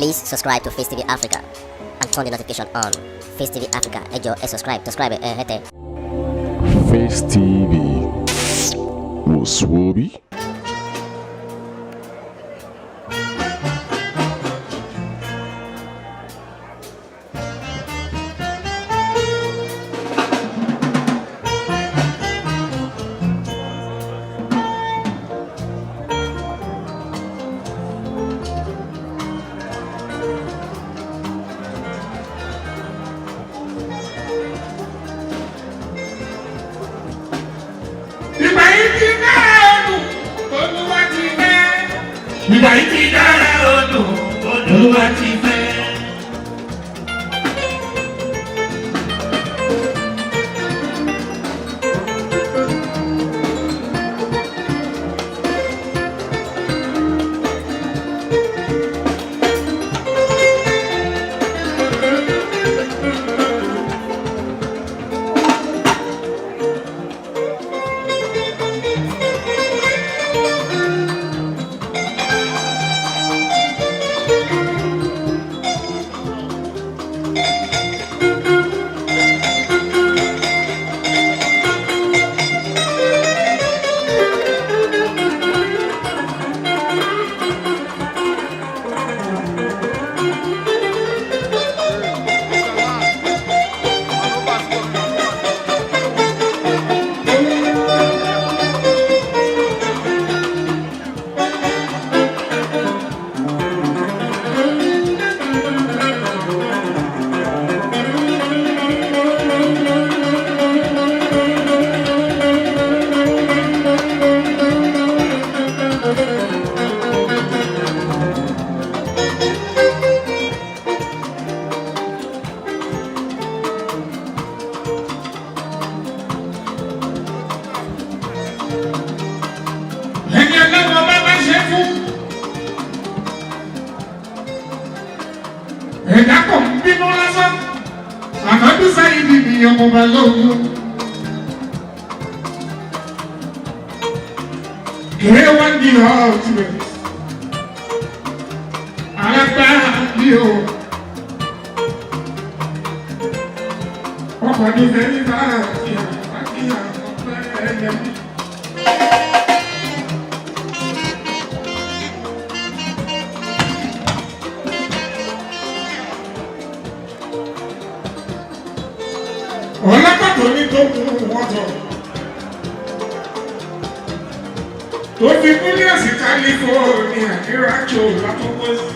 Please subscribe to Facetv Africa and turn the notification on. Facetv Africa, ẹ jọ̀ọ́, subscribe, hete. Facetv was Swoby. Ìgbà yìí ti dára odò, odò wa ti fẹ́. Ẹ̀dá kò ń bínú lásán, ànábì sáyidì ni ọmọ balógun. Kéré wá ní ultimate, alágbára bí o. Ọkọ̀ ní fẹ́rí bá àti ọ̀pẹ́ ẹ̀yẹ mi. Ọlọ́pàá ní tó kún wọ́tọ̀ tó fi kúlẹ̀ sí California ní Rancho látọ́pọ̀ sí.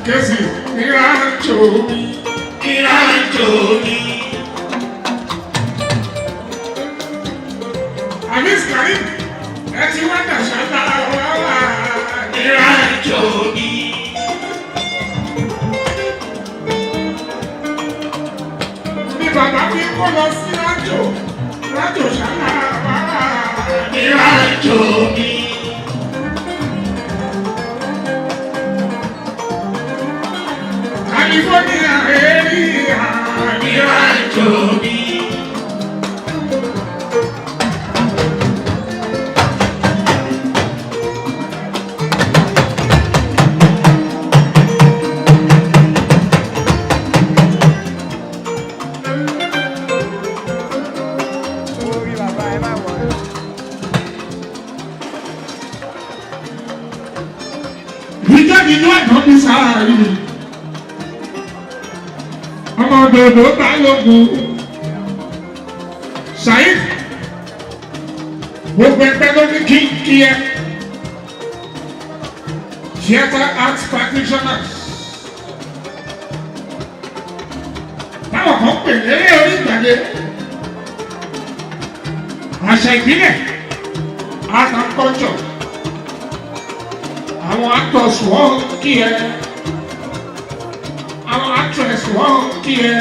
Kẹ́sì ní Rancho mi. Amiskari, eti wanda shata wawa Rancho mi. Bí bàbá fi kó lọ sí Rancho shata wawa Rancho mi. California area Rancho mi. Ìjáde inú ẹ̀dọ́ bí sáà yìí. Ọmọ òdòdó balógun Saheed gbogbo ẹgbẹ́ ló ní kí ẹ theatre arts practitioners táwọn kan pè lérè orí ìgbàgbé àṣà ìbílẹ̀ art and culture àwọn actors wọ́n kí ẹ. Àwọn actress wọ́n kí ẹ,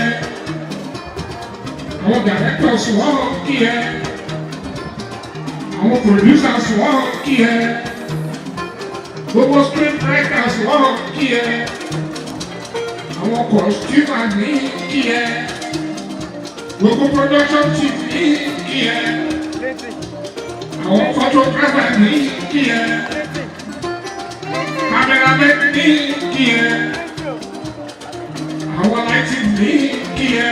àwọn directors wọ́n kí ẹ, àwọn producers wọ́n kí ẹ, gbogbo script writers wọ́n kí ẹ àwọn costumer ní kí ẹ gbogbo production team ní kí ẹ àwọn photographer ní kí ẹ cameraman ní kí ẹ àwọn lighting ní kí ẹ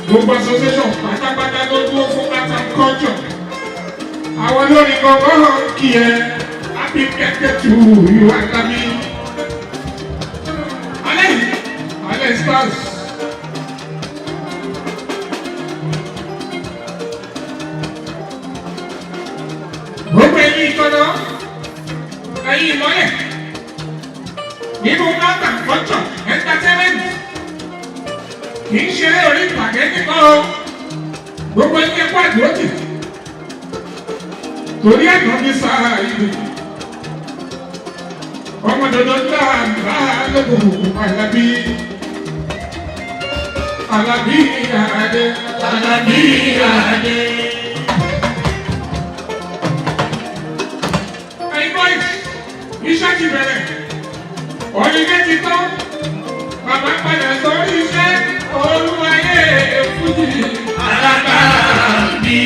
gbogbo association pátápátá ló dúró fún art and culture àwọn lórí gbọ̀ngàn kí ẹ happy birthday to you Alami alẹ́ stars. gbogbo ẹ̀yin ìtọ́nà ẹ̀yin ìmọ́lẹ̀ nínú art and culture entertainment kì í ṣeré orí ìpàdé nìkan o gbogbo ẹ̀yin ẹ̀kọ́ àdúrótì torí ẹ̀nà ní sáà ìlú ọmọ dandan gbà lóko Alábí Alábí Adé Alábí Adé. ẹ̀yin boys iṣẹ́ ti bẹ̀rẹ̀ ọ̀rẹ́dẹ́ ti tán bàbá padà sórí iṣẹ́ olúwayé fújì Alábí.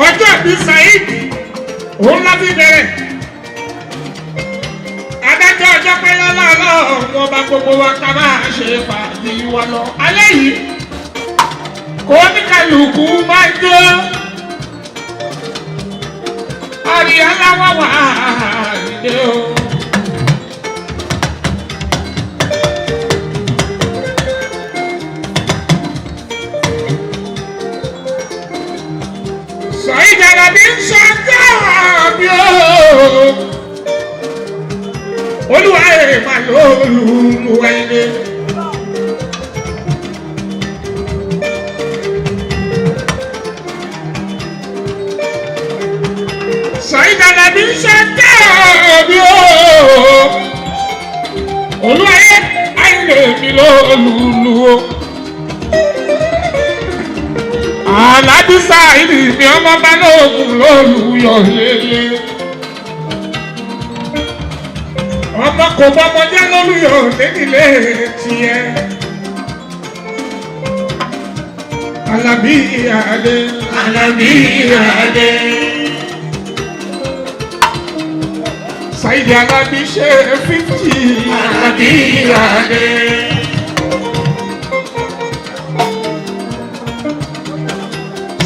ọjọ́ ìbí Saheed òun lábí bẹ̀rẹ̀ adájọ́ ọjọ́ pé lọ́lọ́ọ̀lọ́ wọn bá gbogbo wa ká máa ṣe fàájì wa lọ alẹ́ yìí kò ní kálukú máa jó ọ̀rì aláwọ̀ wà nílé o. Saheed Alabi ń ṣọjọ́ bí o olúwa èrè máa lò olúwa ilé. Saheed Alabi ń ṣọjọ́ bí o olúwa èrè mi lò olúwa. Alábí Saheed ni ọmọ Balógun lólùyọ̀ lélẹ̀. ọmọ kò bọ́mọdé lólùyọ̀ lẹ́nìlé tiẹ̀. Alábí Adé Alábí Adé. Saheed Alabi ṣe 50. Alábí Adé.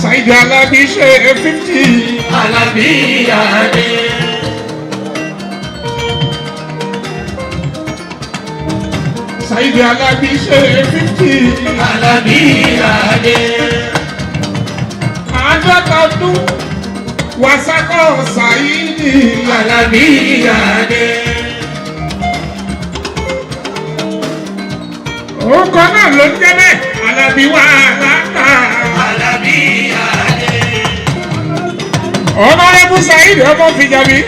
Saheed Alabi ṣe 50. Alábí Adé. Saheed Alabi ṣe 50. Alábí Adé. àádọ́ta ọdún wàsákọ̀ Saheed Alabi Adé. orúkọ náà ló ń jẹ́ bẹ́ẹ̀ Alabi wà látà. Alabi Adé. ọmọ ẹbú Saheed ọmọ Fìjàbí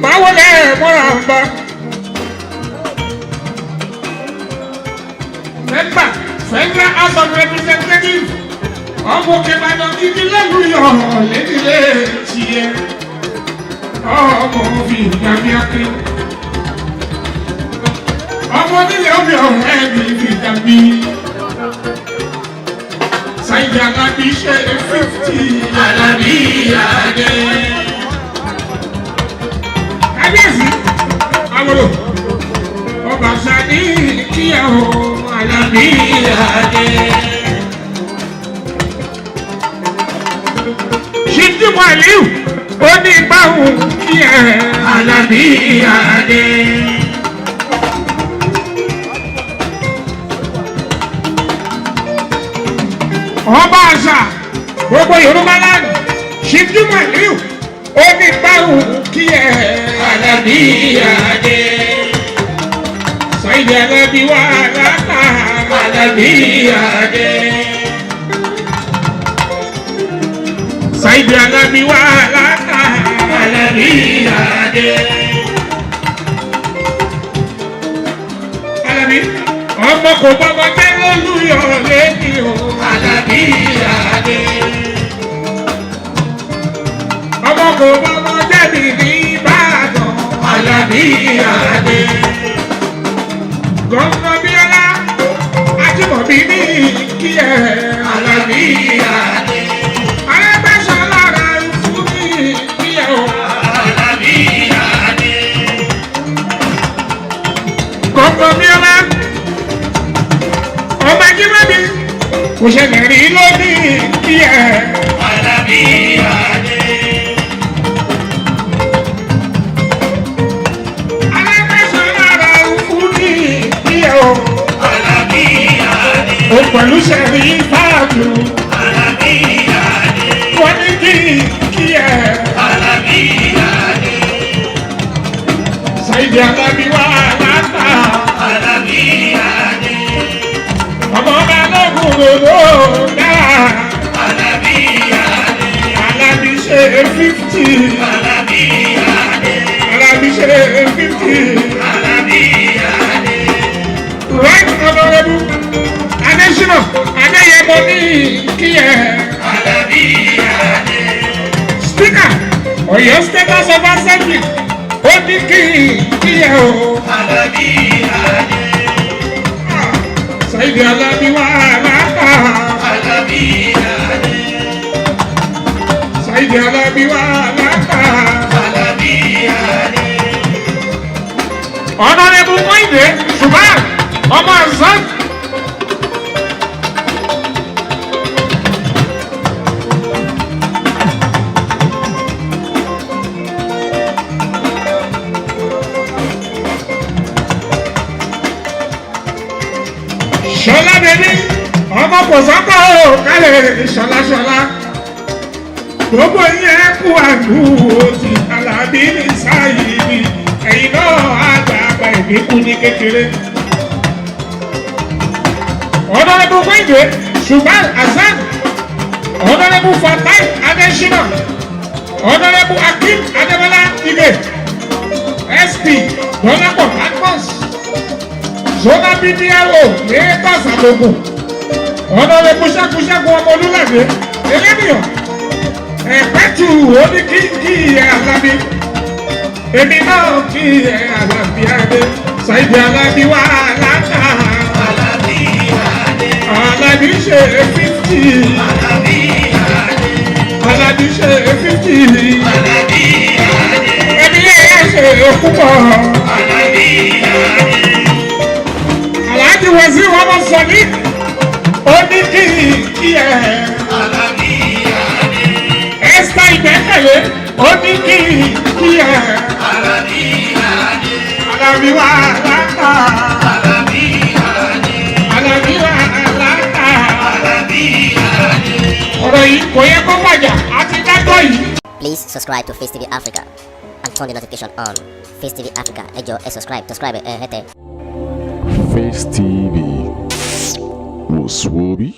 máa wọlé mọ́ra ń bá mẹ́gbà Federal House of Representatives ọmọ Ìbàdàn gidi lẹ́nu yọ̀ lẹ́dílé tiẹ̀ ọmọ Fìjàbí akin ọmọ nílẹ̀ ọ̀bẹ ọ̀rẹ́ mi Fìjàbí. Saheed Alabi ṣe 50. Alabi Adé. kábíyèsí àwòrò ọba sani kíyàwó Alabi Adé. ṣíjú Aliu ó ní báwọn kíyà Alabi Adé. ọba àṣà gbogbo Yorùbá láàrín ṣíjú Aliu ó ní báwọn kíyà Alabi Adé. Saheed Alabi wà látà. Alabi Adé. Saheed Alabi wà látà. Alabi Adé. ọmọ kò gbọ́dọ̀ jẹ́ lólùyọ̀ lẹ́ni o. Àlàbí Adé. ọmọ kò gbọ́dọ̀ jẹ́ mi ní Ìbàdàn. Àlàbí Adé. Gọ́ngọ́ Bíọ́lá Ajímọ̀bí ní kí ẹ. Àlàbí Adé. Arẹ́gbẹ́sọlá ra fún mi kí ẹ o. Àlàbí Adé. Gọ́ngọ́ Bíọ́lá ọmọ Ajímọ̀bí kò ṣẹlẹ̀ rí lónìí kí ẹ. Àlàbí Adé. Arẹ́gbẹ́sọlá ra fún mi kí ẹ o. Àlàbí Adé. O pẹ̀lú ṣẹ̀rí fáàlù. Àlàbí Adé. Wọ́n ní kí ẹ. Àlàbí Adé. Ṣáìdì Alábí wà látà. Àlàbí Adé. Ọmọ ọba lóògùn lòdò náà. Àlàbí Adé. Alábí ṣe 50. Àlàbí Adé. Alábí ṣe 50. Àlàbí Adé. Right honorable Adésínà Adéyẹmọ ní kí ẹ. Àlàbí Adé. Speaker Ọ̀yọ́ State House of Assembly ó ní kí ẹ o. Àlàbí Adé. Ṣáìdì Alábí wà látà. Àlàbí Adé. Ṣáìdì Alábí wà látà. Àlàbí Adé. Honorable Kóyìndé Ṣùgbọ́n ọmọ Azan. Ṣọlá bẹbí ọmọ kò sọ́kọ̀ ò kálẹ̀ ṣọlá gbogbo yẹn kú àdúró ti Alábí ní sáyìí ẹ̀yìn náà àgbààgbà ìdínkù ní kékeré. Honorable Kóyìndé Ṣùgbọ́n Hasan, Honorable Fatai Adésínà, Honorable Akim Adébọ́lá Igbe, SP Dọ́lápọ̀ Advance, Zona BDRO Lagos Àgbògùn, Honorable Ṣẹ́gun ọmọ Olúlàdé Eléníyàn, Ẹ̀pẹ́tù oníkíkí Alábí, èmi náà kí Àlàbí Adé, Ṣáìdì Alábí wà látà. Àlàbí Adé. Alábí ṣe 50. Àlàbí Adé. Alábí ṣe 50. Àlàbí Adé. Ẹbí yẹn ṣe púpọ̀. Àlàbí Adé. Aláàjì Wẹ̀sí ọmọ Sọ̀ní ó ní kí ẹ. Àlàbí Adé. Ẹ́sítà Ìgbẹ́kẹ̀lé ó ní kí ẹ. Àlàbí Adé. Alábí wà látà. Àlàbí Adé. Alábí wà látà. Àlàbí Adé. Ọ̀rọ̀ yìí kò yẹ kó fàjà àti dájọ́ yìí. Please subscribe to Face TV Africa and turn the notification on. Face TV Africa, ẹ jọ̀ọ́ ẹ subscribe hẹ́tẹ̀. Face TV. Muswobi.